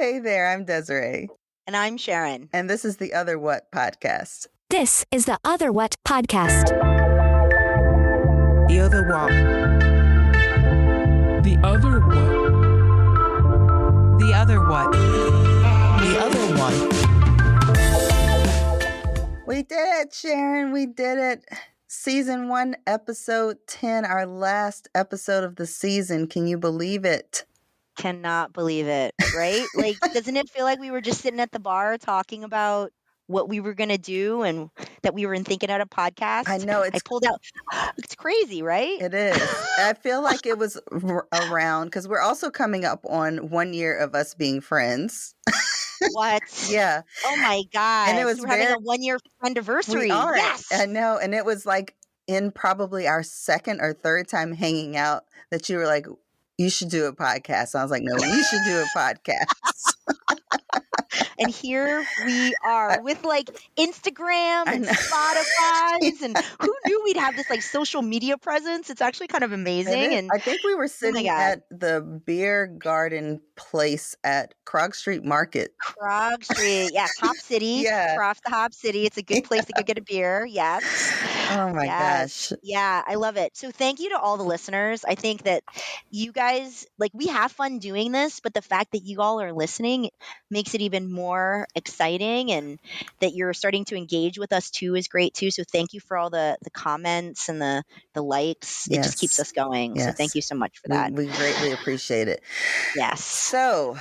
Hey there, I'm Desiree. And I'm Sharon. And this is the Other What podcast. This is the Other What podcast. The Other What. The Other What. The Other What. The Other What. We did it, Sharon. We did it. Season 1, episode 10, our last episode of the season. Can you believe it? Cannot believe it, right? Like, doesn't it feel like we were just sitting at the bar talking about what we were going to do and that we were thinking out a podcast? I know. I pulled out. It's crazy, right? It is. I feel like it was around because we're also coming up on 1 year of us being friends. What? Yeah. Oh my God. And it was we're having a 1 year anniversary. We are. Yes. I know. And it was like in probably our second or third time hanging out that you were like, you should do a podcast. I was like, no, we should do a podcast. And here we are with like Instagram and Spotify's, and who knew we'd have this like social media presence? It's actually kind of amazing. And I think we were sitting at the beer garden place at Krog Street Market. Krog Street, yeah, Hop City. Yeah, across the Hop City. It's a good place to go get a beer. Yes. Oh my gosh. Yeah, I love it. So thank you to all the listeners. I think that you guys, like, we have fun doing this, but the fact that you all are listening makes it even more exciting, and that you're starting to engage with us too is great too. So thank you for all the comments and the likes. It just keeps us going. Yes. So thank you so much for that. We greatly appreciate it. Yes. So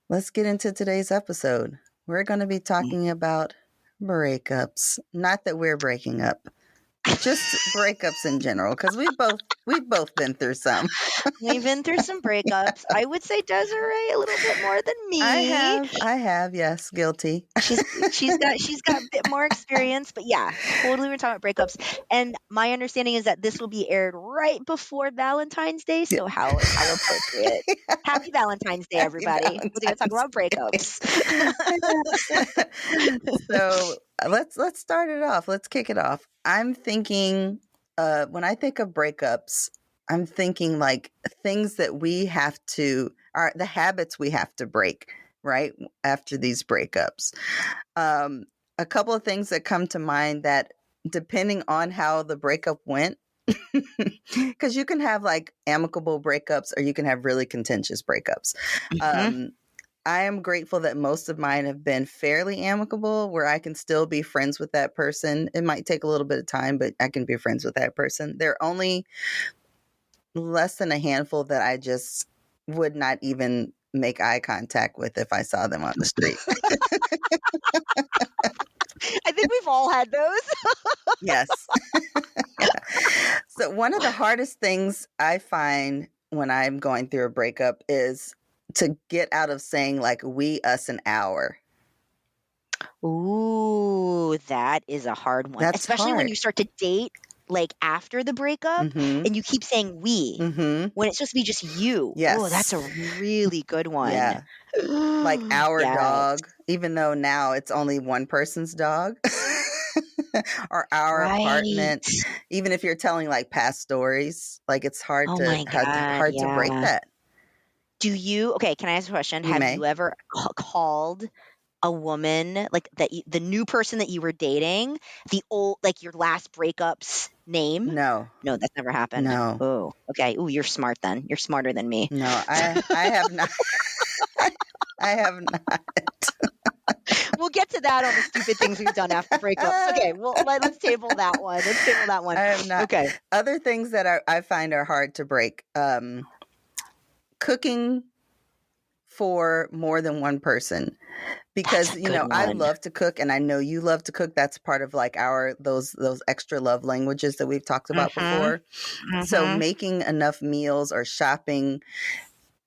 let's get into today's episode. We're going to be talking about breakups. Not that we're breaking up. Just breakups in general, because we've both been through some. We've been through some breakups. I would say Desiree a little bit more than me. I have, yes, guilty. She's got a bit more experience, but yeah, totally we're talking about breakups. And my understanding is that this will be aired right before Valentine's Day. So how appropriate! Happy Valentine's Day, everybody! We're going to talk about breakups. So let's start it off. Let's kick it off. I'm thinking, when I think of breakups, I'm thinking like things that we have to, the habits we have to break, right? After these breakups. A couple of things that come to mind that depending on how the breakup went, because you can have like amicable breakups or you can have really contentious breakups. Mm-hmm. I am grateful that most of mine have been fairly amicable, where I can still be friends with that person. It might take a little bit of time, but I can be friends with that person. There are only less than a handful that I just would not even make eye contact with if I saw them on the street. I think we've all had those. Yes. Yeah. So one of the hardest things I find when I'm going through a breakup is to get out of saying like we, us, and our. Ooh, that is a hard one. Especially hard when you start to date like after the breakup, mm-hmm. and you keep saying we, mm-hmm. when it's supposed to be just you. Yes. Oh, that's a really good one. Yeah. Like our dog, even though now it's only one person's dog. Or our apartment. Even if you're telling like past stories, like it's hard to break that. Do you, okay, can I ask a question? Have you ever called a woman, like the new person that you were dating, the old, like your last breakup's name? No, that's never happened. No. Oh, okay. Oh, you're smart then. You're smarter than me. No, I have not. I have not. We'll get to that on the stupid things we've done after breakups. Okay, well, let's table that one. I have not. Okay. Other things that I find are hard to break. Cooking for more than one person, because I love to cook, and I know you love to cook. That's part of like those extra love languages that we've talked about before. Mm-hmm. So making enough meals or shopping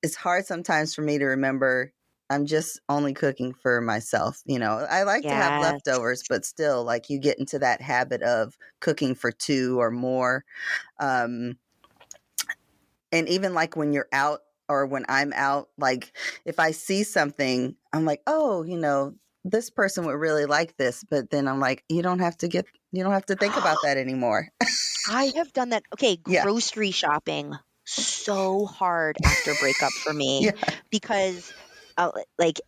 is hard sometimes for me to remember. I'm just only cooking for myself. I like to have leftovers, but still, like you get into that habit of cooking for two or more. And even like when you're out, or when I'm out, like if I see something, I'm like, oh, this person would really like this. But then I'm like, you don't have to think about that anymore. I have done that. Okay. Grocery shopping. So hard after breakup for me, because like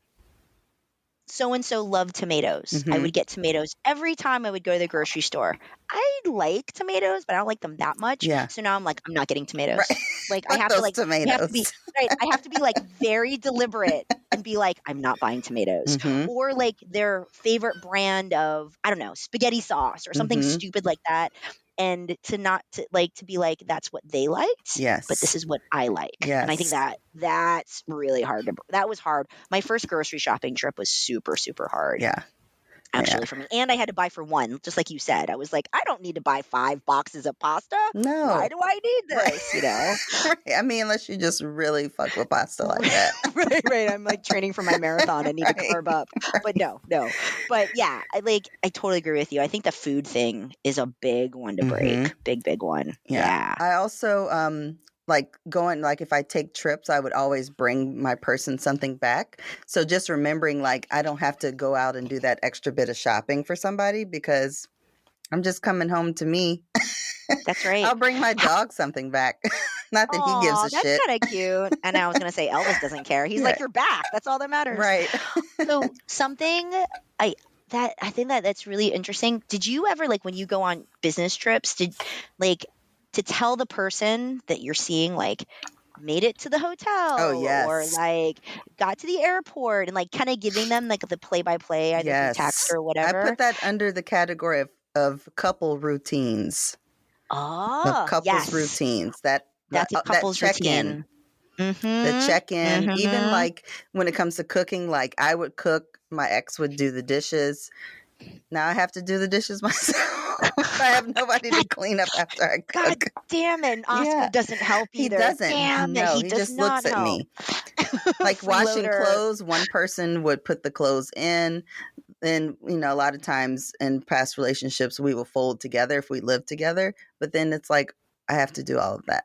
so and so loved tomatoes. I would get tomatoes every time I would go to the grocery store. I like tomatoes, but I don't like them that much. Yeah. So now I'm like, I'm not getting tomatoes. Right. Like I Fuck have to those like I have to be tomatoes. right. I have to be like very deliberate and be like, I'm not buying tomatoes. Or like their favorite brand of, I don't know, spaghetti sauce or something stupid like that. And to not to like to be like, that's what they liked, but this Yes. is what I like. And I think Yes. that's really hard that was hard. My first grocery shopping trip was super, super hard. Yeah. Actually, for me. And I had to buy for one, just like you said. I was like, I don't need to buy 5 boxes of pasta. No. Why do I need Right. this? You know? Right. I mean, unless you just really fuck with pasta like that. right. I'm like training for my marathon. I need to Right. carb up. But no. But yeah, I totally agree with you. I think the food thing is a big one to break. Big one. Yeah. I also like going, like if I take trips, I would always bring my person something back. So just remembering, like, I don't have to go out and do that extra bit of shopping for somebody because I'm just coming home to me. That's right. I'll bring my dog something back. Not that he gives a that's shit. kind of cute. And I was going to say Elvis doesn't care. He's like, you're back. That's all that matters. Right. So something I think that's really interesting. Did you ever, like, when you go on business trips, to tell the person that you're seeing, like, made it to the hotel Oh, yes. or like got to the airport and like kind of giving them like the play by play either through text or whatever? I put that under the category of couple routines. Oh, Of couples routines. That's a that couple's check-in. routine. The check-in, even like when it comes to cooking, like I would cook, my ex would do the dishes. Now I have to do the dishes myself. I have nobody to clean up after I cook. God damn it. Oscar doesn't help either. He doesn't. Damn it. No, He does just not looks at help. me. Like washing Freeloader. clothes, one person would put the clothes in. And, a lot of times in past relationships, we will fold together if we live together. But then it's like, I have to do all of that.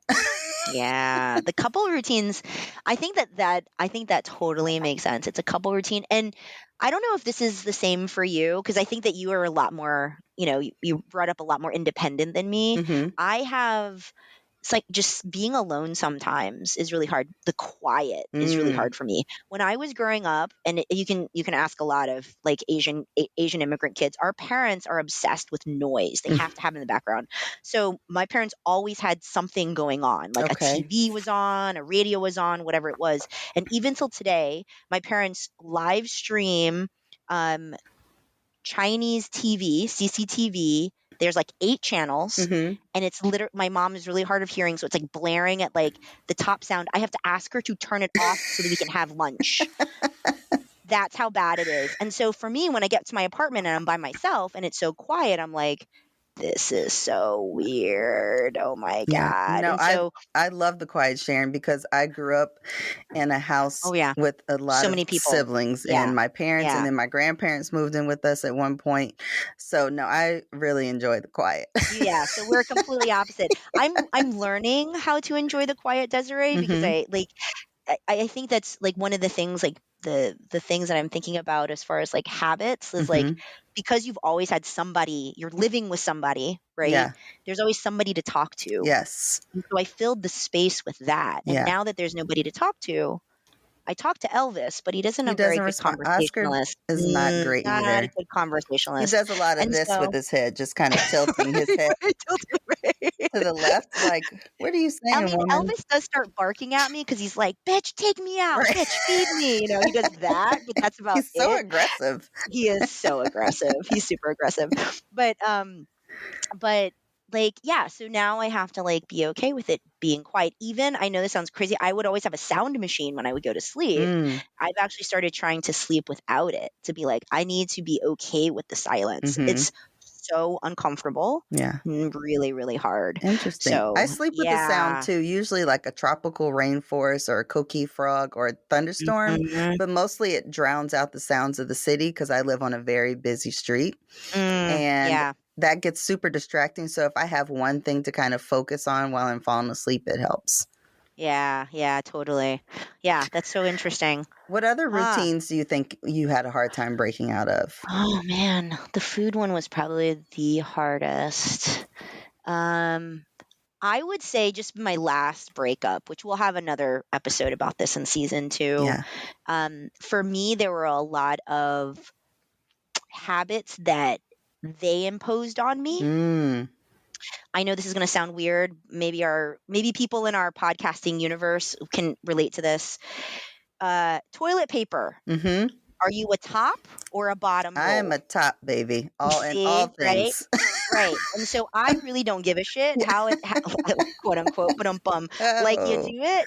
Yeah, the couple routines. I think that totally makes sense. It's a couple routine, and I don't know if this is the same for you because I think that you are a lot more. You brought up a lot more independent than me. I have. It's like just being alone sometimes is really hard. The quiet is really hard for me. When I was growing up, and you can ask a lot of like Asian immigrant kids, our parents are obsessed with noise. They have to have it in the background. So my parents always had something going on, like a TV was on, a radio was on, whatever it was. And even till today, my parents live stream Chinese TV, CCTV. There's like 8 channels, and it's literally, my mom is really hard of hearing, so it's like blaring at like the top sound. I have to ask her to turn it off so that we can have lunch. That's how bad it is. And so for me, when I get to my apartment and I'm by myself and it's so quiet, I'm like, this is so weird. Oh my God. No, And so, I love the quiet sharing because I grew up in a house with a lot so of many people. siblings and my parents and then my grandparents moved in with us at one point. So no, I really enjoy the quiet. Yeah, so we're completely opposite. I'm learning how to enjoy the quiet, Desiree, because I think that's like one of the things, like the things that I'm thinking about as far as like habits is like, because you've always had somebody, you're living with somebody, right? Yeah. There's always somebody to talk to. Yes. And so I filled the space with that. And now that there's nobody to talk to, I talk to Elvis, but he doesn't a very good conversationalist. Oscar is not great not either. a good conversationalist. He does a lot of this with his head, just kind of tilting his head to the left. Like, what are you saying, I mean, woman? Elvis does start barking at me because he's like, bitch, take me out. Bitch, feed me. He does that, but that's about He's so aggressive. He is so aggressive. He's super aggressive. But like, yeah, so now I have to like be okay with it being quiet. Even, I know this sounds crazy, I would always have a sound machine when I would go to sleep. I've actually started trying to sleep without it, to be like, I need to be okay with the silence. It's so uncomfortable. Yeah. Really, really hard. Interesting. So I sleep with the sound too, usually like a tropical rainforest or a coqui frog or a thunderstorm, but mostly it drowns out the sounds of the city because I live on a very busy street. And that gets super distracting. So if I have one thing to kind of focus on while I'm falling asleep, it helps. Yeah, totally. Yeah, that's so interesting. What other routines do you think you had a hard time breaking out of? Oh man, the food one was probably the hardest. I would say just my last breakup, which we'll have another episode about this in season 2. Yeah. For me, there were a lot of habits that they imposed on me. Mm. I know this is going to sound weird. Maybe people in our podcasting universe can relate to this. Toilet paper. Mm-hmm. Are you a top or a bottom I am roll? a top baby. You All in all see, right? things. Right. And so I really don't give a shit Yeah. how quote unquote, but like you Oh. do it,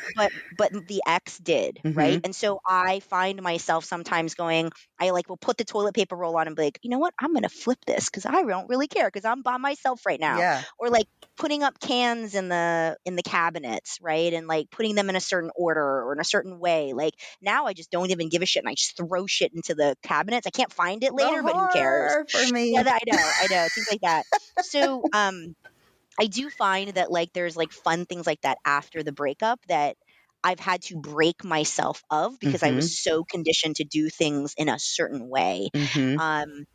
but the ex did, right? Mm-hmm. And so I find myself sometimes going, I like will put the toilet paper roll on and be like, you know what? I'm gonna flip this because I don't really care because I'm by myself right now. Yeah. Or like putting up cans in the cabinets, right? And like putting them in a certain order or in a certain way. Like now I just don't even give a shit and I just throw shit into the cabinets. I can't find it The later, but who cares? horror for Yeah, me. I know, things like that. So, I do find that like there's like fun things like that after the breakup that I've had to break myself of because I Mm-hmm. was so conditioned to do things in a certain way. Mm-hmm. Um,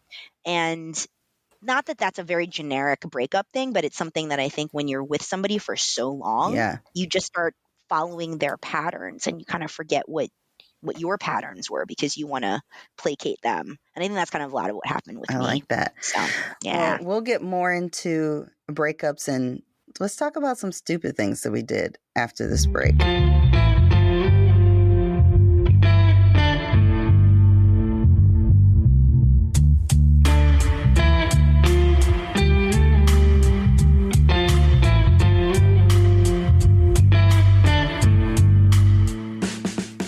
and not that that's a very generic breakup thing, but it's something that I think when you're with somebody for so long, Yeah. you just start following their patterns and you kind of forget what your patterns were because you want to placate them. And I think that's kind of a lot of what happened with I me. like that. So, yeah. Well, we'll get more into breakups and let's talk about some stupid things that we did after this break.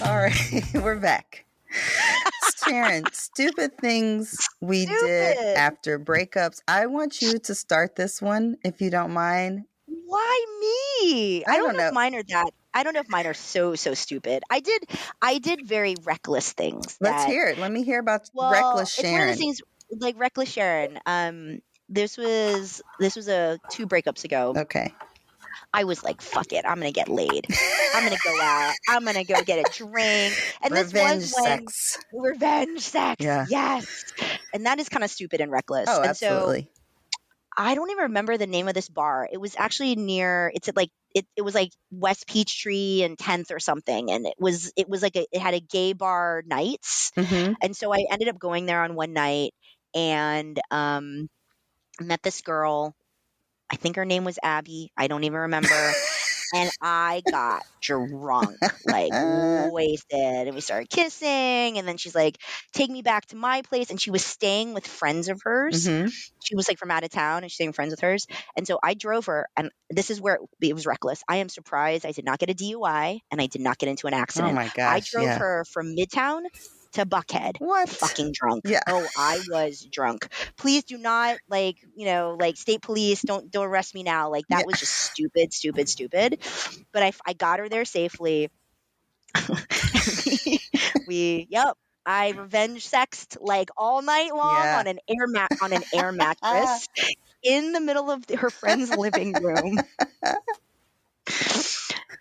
All right, we're back. Sharon, stupid things we did Stupid. after breakups. I want you to start this one, if you don't mind. Why me? I I don't don't know if know. mine are that. I don't know if mine are so stupid. I did very reckless things Let's that, hear it. Let me hear about well, reckless it's one of those Sharon. things like reckless Sharon. This was a 2 breakups ago. Okay. I was like, fuck it, I'm gonna get laid. I'm gonna go out. I'm gonna go get a drink. And this Revenge was when sex. revenge sex. Yeah. Yes. And that is kind of stupid and reckless. Oh, And so absolutely. I don't even remember the name of this bar. It was actually near. It's at like it was like West Peachtree and 10th or something, and it was like it had a gay bar nights, Mm-hmm. and so I ended up going there on one night and met this girl. I think her name was Abby. I don't even remember. And I got drunk, like wasted. And we started kissing. And then she's like, take me back to my place. And she was staying with friends of hers. Mm-hmm. She was like from out of town and she's staying with friends with hers. And so I drove her. And this is where it was reckless. I am surprised I did not get a DUI and I did not get into an Oh accident. my I gosh. drove Yeah. her from Midtown to Buckhead. What? Fucking drunk. Yeah. Oh, I was drunk. Please do not like state police don't arrest me now. Like that Yeah. was just stupid. But I got her there safely. Yep. I revenge sexed like all night long Yeah. on an air mattress in the middle of her friend's living room.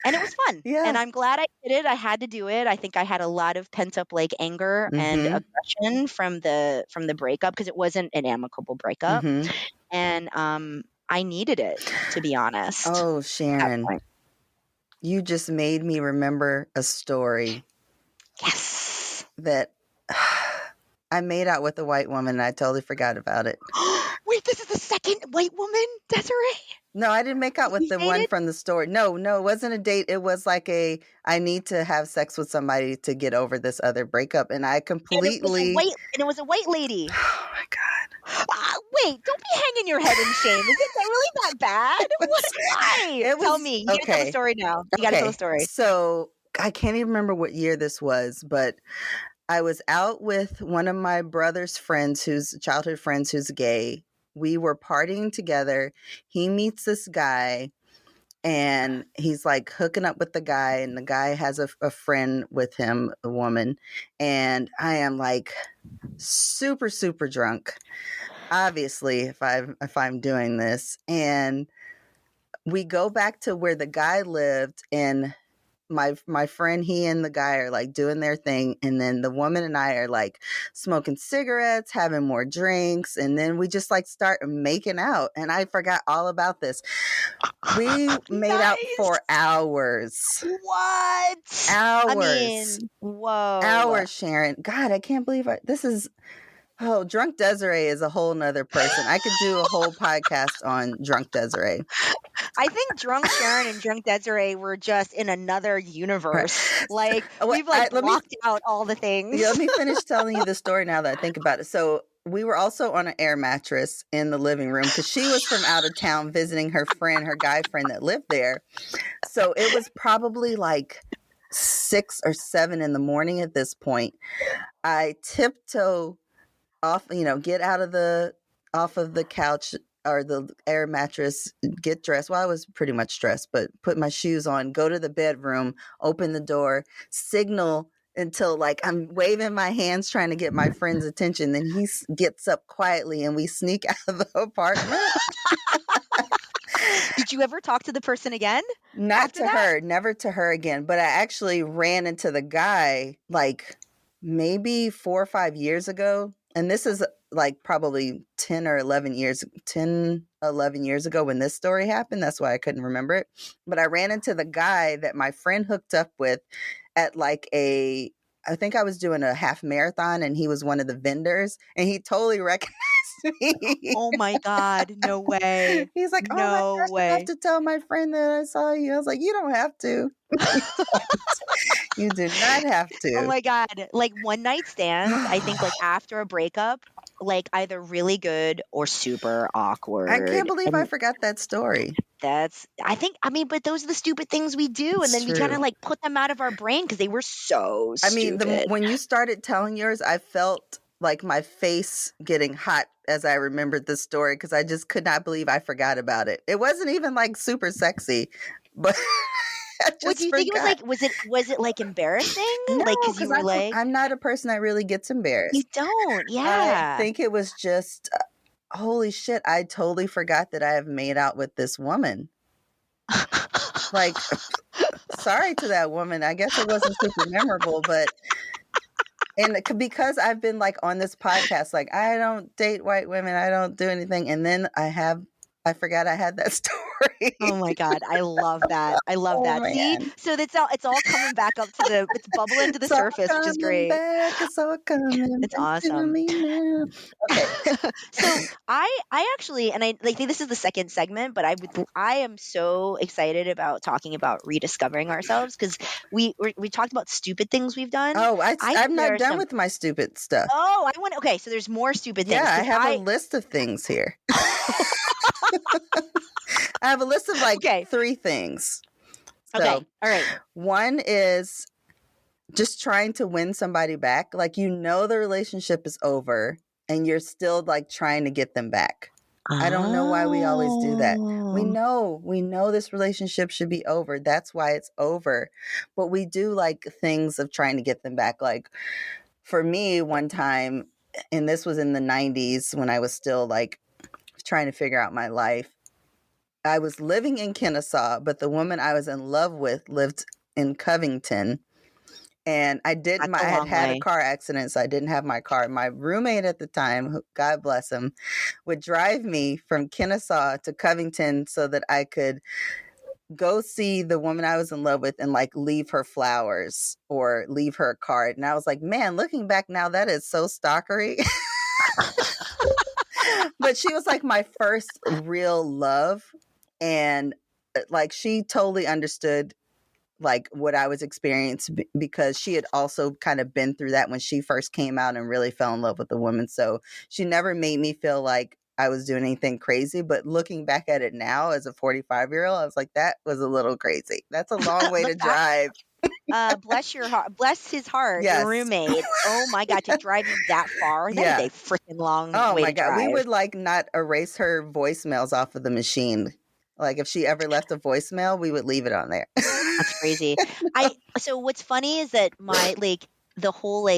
And it was fun. Yeah. And I'm glad I did it. I had to do it. I think I had a lot of pent up like anger and Mm-hmm. aggression from the breakup because it wasn't an amicable breakup. Mm-hmm. And I needed it, to be honest. Oh, At that Sharon, point. you just made me remember a story Yes. that I made out with a white woman and I totally forgot about it. Wait, this is the second white woman, Desiree? No, I didn't make out with You the one dated? from the story. No, it wasn't a date. It was like I need to have sex with somebody to get over this other breakup. And I completely. And it was a white lady. Oh my God. Wait, don't be hanging your head in shame. Is it really that bad? Why? Tell me. You gotta tell the story now. You gotta tell the story. So I can't even remember what year this was, but I was out with one of my brother's friends, childhood friends who's gay. We were partying together. He meets this guy and he's like hooking up with the guy, and the guy has a friend with him, a woman. And I am like super, super drunk, obviously, if I'm doing this. And we go back to where the guy lived, and my friend, he and the guy are like doing their thing, and then the woman and I are like smoking cigarettes, having more drinks, and then we just like start making out. And I forgot all about this. We made out for Nice. hours. What? I Hours. mean, whoa. Hours, Sharon. God, I can't believe this is. Oh, Drunk Desiree is a whole nother person. I could do a whole podcast on Drunk Desiree. I think Drunk Sharon and Drunk Desiree were just in another universe. Like we've like blocked out all the things. Let me finish telling you the story now that I think about it. So we were also on an air mattress in the living room because she was from out of town visiting her friend, her guy friend that lived there. So it was probably like 6 or 7 in the morning at this point. I tiptoe off, get off of the couch or the air mattress, get dressed. Well, I was pretty much dressed, but put my shoes on, go to the bedroom, open the door, signal until like I'm waving my hands trying to get my friend's attention. Then he gets up quietly and we sneak out of the apartment. Did you ever talk to the person again? Not to her, never to her again. But I actually ran into the guy like maybe 4 or 5 years ago. And this is like probably 11 years ago when this story happened. That's why I couldn't remember it. But I ran into the guy that my friend hooked up with at like I think I was doing a half marathon and he was one of the vendors and he totally recognized me. Oh my God, no way. He's like, oh my gosh, I have to tell my friend that I saw you. I was like, you don't have to. You do not have to. Oh my God. Like one night stands, I think like after a breakup, like either really good or super awkward. I can't believe I forgot that story. But those are the stupid things we do. And then we kind of like put them out of our brain because they were so stupid. I mean, when you started telling yours, I felt like my face getting hot as I remembered the story because I just could not believe I forgot about it. It wasn't even like super sexy, but what do you think it was like? Was it like embarrassing? No, like because you were like, I'm not a person that really gets embarrassed. You don't, yeah. I think it was just holy shit! I totally forgot that I have made out with this woman. Like, sorry to that woman. I guess it wasn't super memorable, but. And because I've been like on this podcast, like I don't date white women, I don't do anything, and then I forgot I had that story. Oh my God, I love that. I love that. Man. See, so it's all coming back up to it's bubbling to the surface, which is great. It's all coming. It's awesome. Okay. So I actually, and I think this is the second segment, but I am so excited about talking about rediscovering ourselves because we talked about stupid things we've done. Oh, I'm not done with my stupid stuff. Oh, okay, so there's more stupid things. Yeah, I have a list of things here. I have a list of like 3 things. So, okay. All right. One is just trying to win somebody back. Like, the relationship is over and you're still like trying to get them back. I don't know why we always do that. We know this relationship should be over. That's why it's over. But we do like things of trying to get them back. Like for me, one time, and this was in the 90s when I was still like trying to figure out my life. I was living in Kennesaw, but the woman I was in love with lived in Covington. And I had a car accident, so I didn't have my car. My roommate at the time, God bless him, would drive me from Kennesaw to Covington so that I could go see the woman I was in love with and like leave her flowers or leave her a card. And I was like, man, looking back now, that is so stalkery. But she was like my first real love. And like she totally understood like what I was experiencing because she had also kind of been through that when she first came out and really fell in love with the woman. So she never made me feel like I was doing anything crazy. But looking back at it now as a 45-year-old, I was like, that was a little crazy. That's a long way to drive. Bless your heart. Bless his heart. Yes. Your roommate. Oh my God, to drive you that far. That is a freaking long way to drive. Oh my God. We would like not erase her voicemails off of the machine. Like if she ever left a voicemail, we would leave it on there. That's crazy. So what's funny is that the whole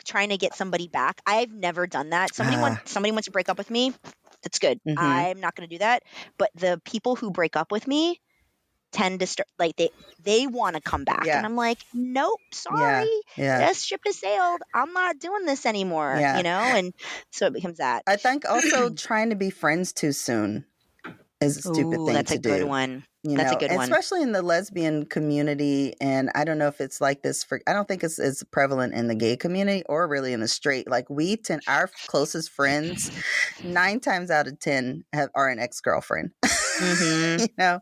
trying to get somebody back, I've never done that. Somebody wants to break up with me. That's good. Mm-hmm. I'm not going to do that. But the people who break up with me, tend to start like they want to come back, and Yeah. I'm like, nope, Yeah. sorry, Yeah. this ship has sailed. I'm not doing this anymore, Yeah. and so it becomes that. I think also trying to be friends too soon is a stupid Ooh, thing that's a to good do. one. That's a good one. Especially in the lesbian community. And I don't know if it's like this I don't think it's as prevalent in the gay community or really in the straight. Like our closest friends, 9 times out of 10 are an ex-girlfriend, Mm-hmm.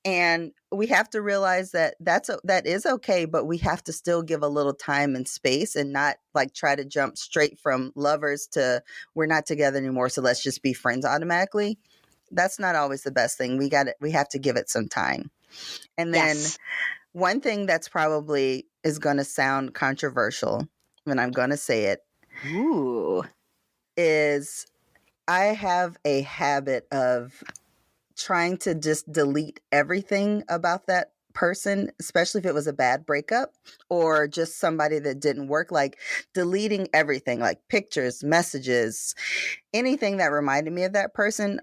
and we have to realize that that is okay, but we have to still give a little time and space and not like try to jump straight from lovers to we're not together anymore, so let's just be friends automatically. That's not always the best thing. We have to give it some time. And then Yes. one thing that's probably is going to sound controversial, and I'm going to say it, Ooh. is I have a habit of trying to just delete everything about that person, especially if it was a bad breakup or just somebody that didn't work, like deleting everything, like pictures, messages, anything that reminded me of that person.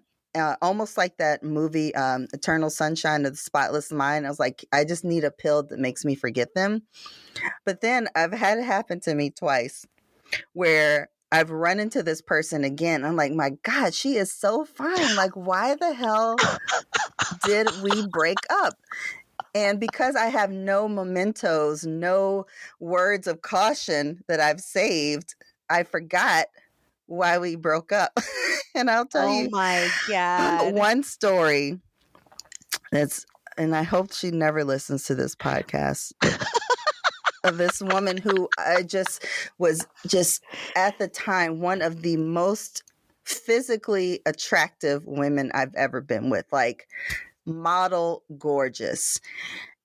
Almost like that movie, Eternal Sunshine of the Spotless Mind. I was like, I just need a pill that makes me forget them. But then I've had it happen to me twice where I've run into this person again. I'm like, my God, she is so fine. Like, why the hell did we break up? And because I have no mementos, no words of caution that I've saved, I forgot why we broke up. And I'll tell Oh you my God. one story and I hope she never listens to this podcast, of this woman who I just was just at the time one of the most physically attractive women I've ever been with, like model gorgeous.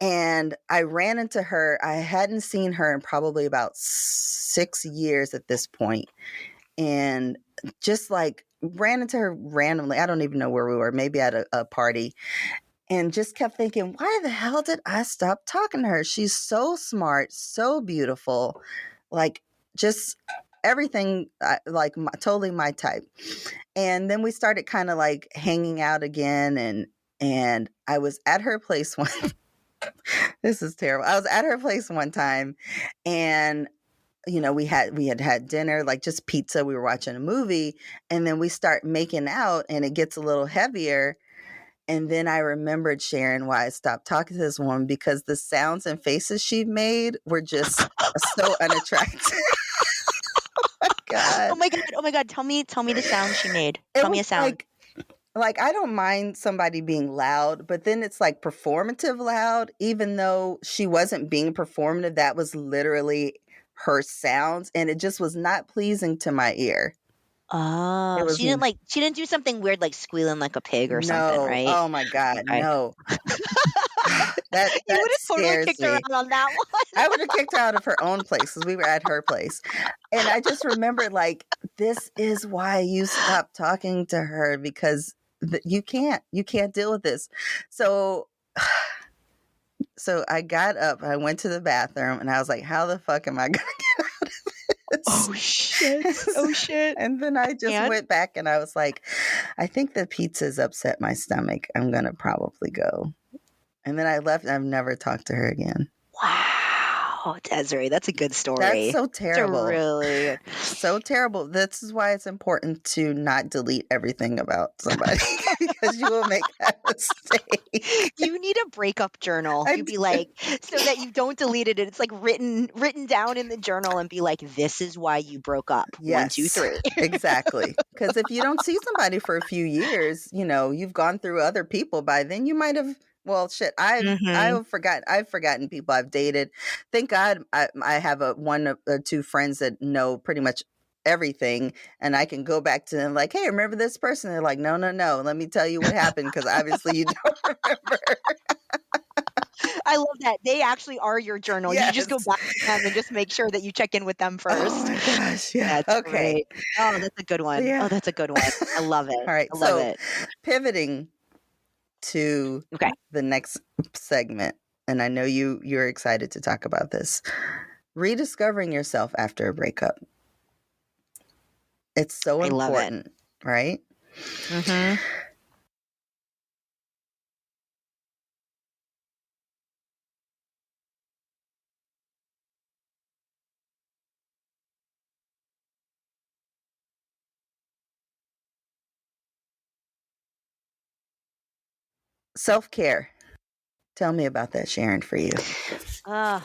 And I ran into her. I hadn't seen her in probably about 6 years at this point. And just like ran into her randomly. I don't even know where we were, maybe at a party. And just kept thinking, why the hell did I stop talking to her? She's so smart, so beautiful, like just everything, like totally my type. And then we started kind of like hanging out again, and I was at her place one. This is terrible. I was at her place one time, and we had dinner, like just pizza. We were watching a movie, and then we start making out, and it gets a little heavier. And then I remembered, Sharon, why I stopped talking to this woman, because the sounds and faces she made were just so unattractive. Oh God. Oh my God. Oh my God. Tell me the sound she made. It Tell me was a sound. like I don't mind somebody being loud, but then it's like performative loud, even though she wasn't being performative. That was literally her sounds, and it just was not pleasing to my ear. It Oh, was she didn't do something weird like squealing like a pig or something, no. right? Oh my God, Okay. no. That You would have totally scares kicked her me. out on that one. I would have kicked her out of her own place because we were at her place. And I just remembered, like, this is why you stopped talking to her, because you can't deal with this. So I got up, I went to the bathroom, and I was like, how the fuck am I going to get out of this? Oh shit. Oh shit. And then I just And? went back and I was like, I think the pizza's upset my stomach. I'm going to probably go. And then I left, and I've never talked to her again. Wow, Desiree, that's a good story. That's so terrible. It's really so terrible. This is why it's important to not delete everything about somebody, because you will make that mistake. You need a breakup journal. I You'd be do. like, so that you don't delete it. It's like written down in the journal, and be like, this is why you broke up. Yes, 1, 2, 3. exactly. Because if you don't see somebody for a few years, you've gone through other people by then. You might have. Well, shit. I've forgotten people I've dated. Thank God I have one or two friends that know pretty much everything, and I can go back to them like, hey, remember this person? They're like, no, let me tell you what happened, because obviously you don't remember. I love that. They actually are your journal. You just go Yes. back to them and just make sure that you check in with them Oh first. my gosh. Yeah. That's Okay. great. Oh, that's a good one. Yeah. Oh, that's a good one. I love it. All right. I love So it. pivoting to Okay. the next segment, and I know you're excited to talk about this. Rediscovering yourself after a breakup. It's so I love it. important, right? Mm-hmm. self-care. Tell me about that, Sharon, for you. Uh,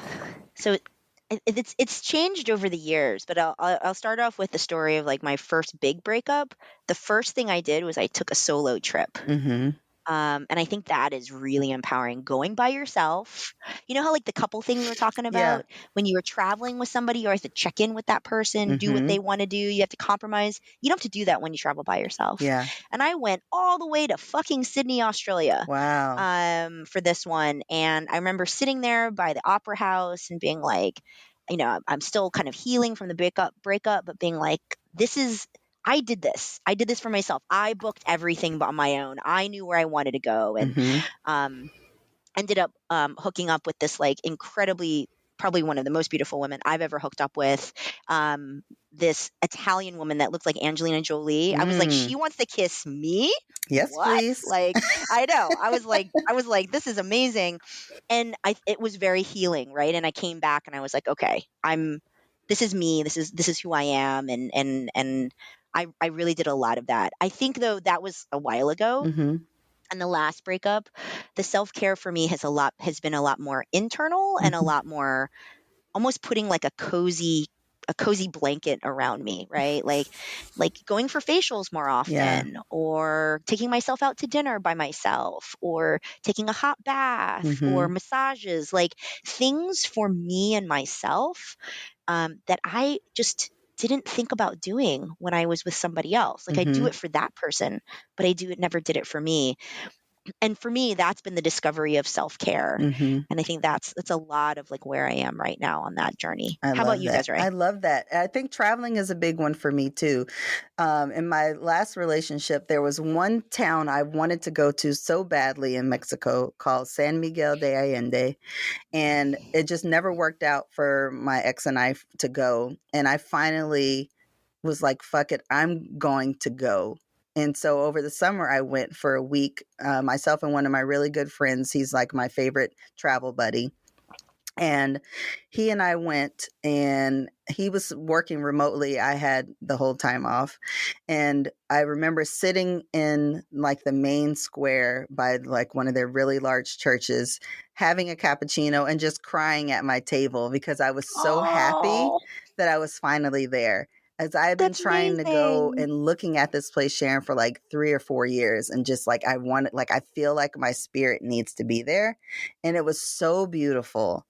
so it's changed over the years, but I'll start off with the story of like my first big breakup. The first thing I did was I took a solo trip. Mm-hmm. And I think that is really empowering. Going by yourself. You know how like the couple thing we were talking Yeah. about, when you were traveling with somebody, you have to check in with that person, do what Mm-hmm. they want to do. You have to compromise. You don't have to do that when you travel by yourself. Yeah. And I went all the way to fucking Sydney, Australia, Wow. for this one. And I remember sitting there by the opera house and being like, I'm still kind of healing from the breakup, but being like, this is I did this. I did this for myself. I booked everything on my own. I knew where I wanted to go, and Mm-hmm. um, ended up hooking up with this like incredibly, probably one of the most beautiful women I've ever hooked up with. This Italian woman that looked like Angelina Jolie. I was like, Mm. she wants to kiss me. Yes, What? please. Like, I know. I was like, this is amazing, and it was very healing, right? And I came back and I was like, okay, this is me. This is who I am, and I really did a lot of that. I think though that was a while ago. Mm-hmm. And the last breakup, the self-care for me has been a lot more internal and a Mm-hmm. lot more almost putting like a cozy blanket around me, right? Like going for facials more Yeah. often, or taking myself out to dinner by myself, or taking a hot bath, or Mm-hmm. massages, like things for me and myself, that I just didn't think about doing when I was with somebody else. Like I do Mm-hmm. it for that person, but never did it for me. And for me, that's been the discovery of self-care. Mm-hmm. And I think that's a lot of like where I am right now on that journey. I How about love you, that. Desiree? I love that. I think traveling is a big one for me too. In my last relationship, there was one town I wanted to go to so badly in Mexico called San Miguel de Allende. And it just never worked out for my ex and I to go. And I finally was like, fuck it, I'm going to go. And so over the summer, I went for a week, myself and one of my really good friends. He's like my favorite travel buddy. And he and I went, and he was working remotely. I had the whole time off. And I remember sitting in like the main square by like one of their really large churches, having a cappuccino and just crying at my table because I was so happy Oh, that I was finally there. As I had been that's trying to go amazing. and looking at this place, Sharon, for like 3 or 4 years, and just like I feel like my spirit needs to be there. And it was so beautiful,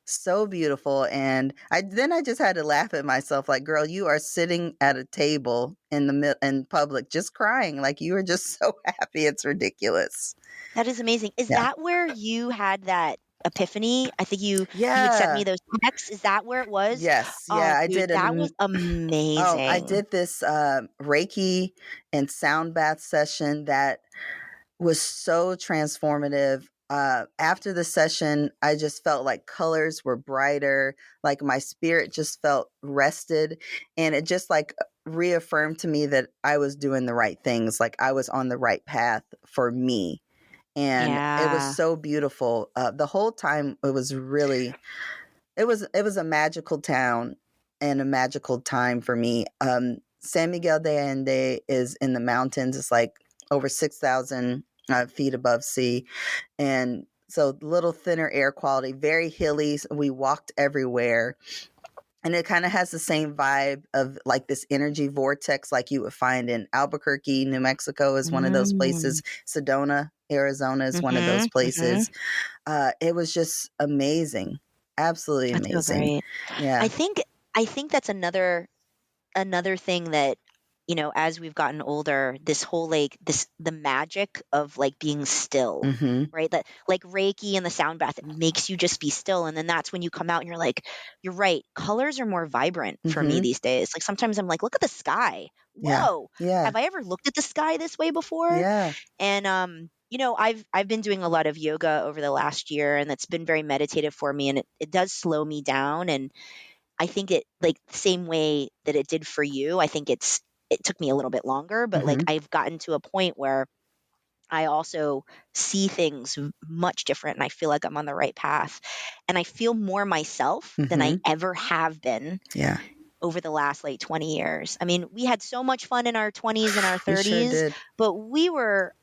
so beautiful. And I just had to laugh at myself like, girl, you are sitting at a table in public just crying, like you are just so happy, it's ridiculous. That is amazing. Is Yeah. that where you had that epiphany? I think you had sent me Yeah. those texts. Is that where it was? Yes. Oh, Yeah, I dude, did that was I amazing. did this Reiki and sound bath session that was so transformative. After the session, I just felt like colors were brighter, like my spirit just felt rested. And it just like reaffirmed to me that I was doing the right things, like I was on the right path for me. And it was Yeah. so beautiful. The whole time it was really, it was a magical town and a magical time for me. San Miguel de Allende is in the mountains. It's like over 6,000 feet above sea, and so little thinner air quality, very hilly. We walked everywhere, and it kind of has the same vibe of like this energy vortex, like you would find in Albuquerque, New Mexico, is one of those Mm. places. Sedona, Arizona, is one of those Mhm. Mhm. places. It was just amazing, absolutely That's so amazing. great. I Yeah. think I think that's another thing that, as we've gotten older, this whole like this the magic of like being still, Mm-hmm. right? That like Reiki and the sound bath, it makes you just be still. And then that's when you come out and you're like, you're right. Colors are more vibrant for me Mm-hmm. these days. Like sometimes I'm like, look at the sky. Yeah. Whoa. Yeah. Have I ever looked at the sky this way before? Yeah. And I've been doing a lot of yoga over the last year, and it's been very meditative for me, and it does slow me down. And I think it like the same way that it did for you. I think it took me a little bit longer, but like Mm-hmm. I've gotten to a point where I also see things much different, and I feel like I'm on the right path, and I feel more myself than I Mm-hmm. ever have been. Yeah. over the last like 20 years. I mean, we had so much fun in our 20s and our We sure 30s, did. but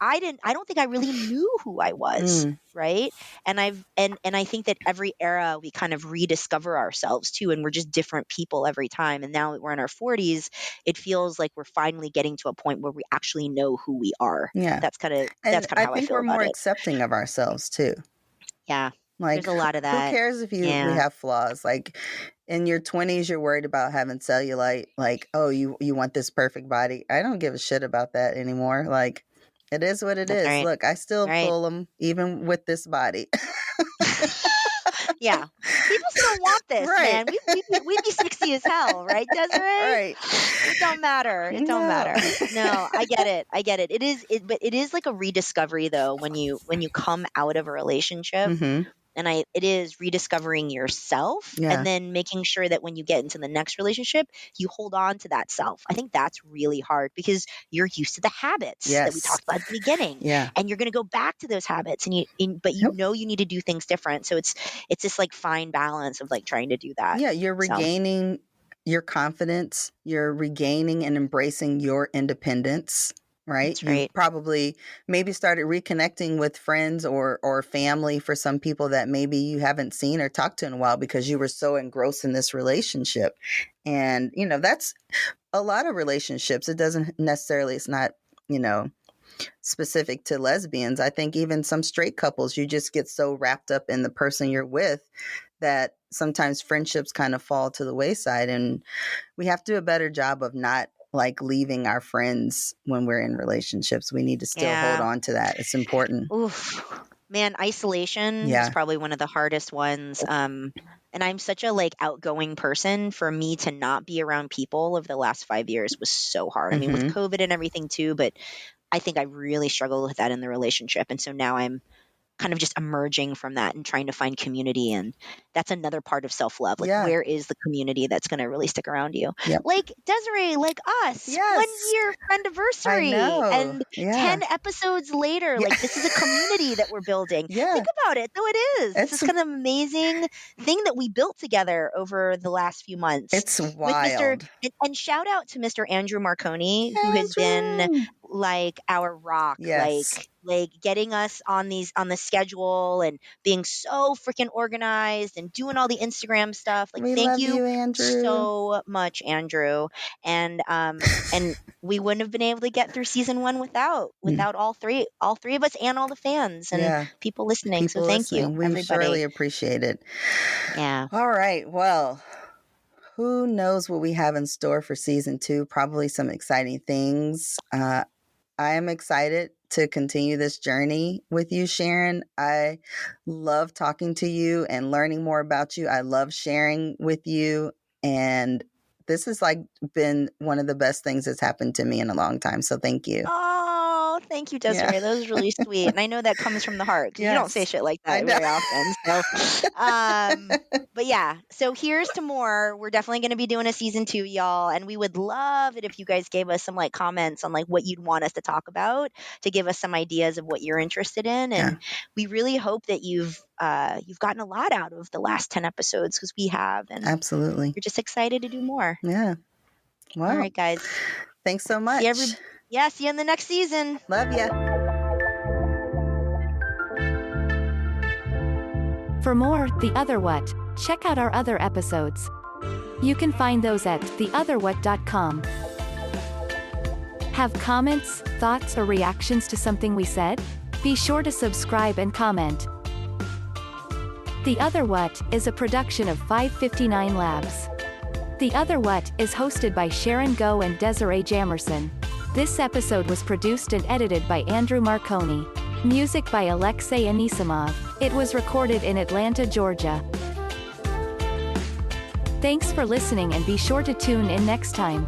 I don't think I really knew who I was. Mm. Right. And I think that every era we kind of rediscover ourselves too. And we're just different people every time. And now that we're in our 40s, it feels like we're finally getting to a point where we actually know who we are. Yeah. That's kind of And I how I think feel we're about more it. accepting of ourselves too. Yeah. Like, There's a lot of who that. cares if we Yeah. have flaws? Like, in your 20s, you're worried about having cellulite. Like, oh, you want this perfect body. I don't give a shit about that anymore. Like, it is what it That's is. right. Look, I still Right. pull them even with this body. Yeah. People still want this, Right. man. We'd be sexy as hell, right, Desiree? Right. It don't matter. It don't No. matter. No, I get it. I get it. But it is like a rediscovery though when you come out of a relationship. Hmm. And it is rediscovering yourself Yeah. and then making sure that when you get into the next relationship, you hold on to that self. I think that's really hard because you're used to the habits that we Yes. talked about at the beginning. Yeah. And you're going to go back to those habits but you Yep. know you need to do things different. So it's this like fine balance of like trying to do that. Yeah, you're So, regaining your confidence. You're regaining and embracing your independence, right? that's You've right. probably maybe started reconnecting with friends or family for some people that maybe you haven't seen or talked to in a while because you were so engrossed in this relationship. And, that's a lot of relationships. It doesn't necessarily, it's not, specific to lesbians. I think even some straight couples, you just get so wrapped up in the person you're with that sometimes friendships kind of fall to the wayside. And we have to do a better job of not like leaving our friends when we're in relationships. We need to still hold Yeah. on to that. It's important. Oof. Man, isolation is Yeah. probably one of the hardest ones. And I'm such a like outgoing person. For me to not be around people over the last 5 years was so hard. I mean, with COVID and everything too, but I think I really struggled with that in the relationship. And so now I'm kind of just emerging from that and trying to find community. And that's another part of self-love. Like, Yeah. where is the community that's going to really stick around you? Yep. Like Desiree, like us, Yes. 1 year anniversary. I know. And Yeah. 10 episodes later, Yeah. like this is a community that we're building. Yeah. Think about it, though. It is. It's It's this kind of amazing thing that we built together over the last few months. It's With wild. and shout out to Mr. Andrew Marconi, who has been Andrew. like our rock, Yes. like getting us on the schedule and being so freaking organized and doing all the Instagram stuff. Like, We thank love you, Andrew. so much, Andrew. And we wouldn't have been able to get through season 1 without all three of us and all the fans and Yeah. people listening. People So thank listening. you, We everybody. surely appreciate it. Yeah. All right. Well, who knows what we have in store for season 2? Probably some exciting things. I am excited to continue this journey with you, Sharon. I love talking to you and learning more about you. I love sharing with you. And this has like been one of the best things that's happened to me in a long time. So thank you. Oh, thank you, Desiree. Yeah. That was really sweet. And I know that comes from the heart because you don't say Yes. shit like I that know. very often. So, but yeah, so here's to more. We're definitely going to be doing a season 2, y'all. And we would love it if you guys gave us some like comments on like what you'd want us to talk about, to give us some ideas of what you're interested in. And we really hope that you've gotten a lot out of the last 10 episodes because we have. And Absolutely. we're just excited to do more. Yeah. Well, All right, guys. thanks so much. See you in the next season. Love ya. For more The Other What, check out our other episodes. You can find those at theotherwhat.com. Have comments, thoughts, or reactions to something we said? Be sure to subscribe and comment. The Other What is a production of 559 Labs. The Other What is hosted by Sharon Go and Desiree Jamerson. This episode was produced and edited by Andrew Marconi. Music by Alexei Anisimov. It was recorded in Atlanta, Georgia. Thanks for listening and be sure to tune in next time.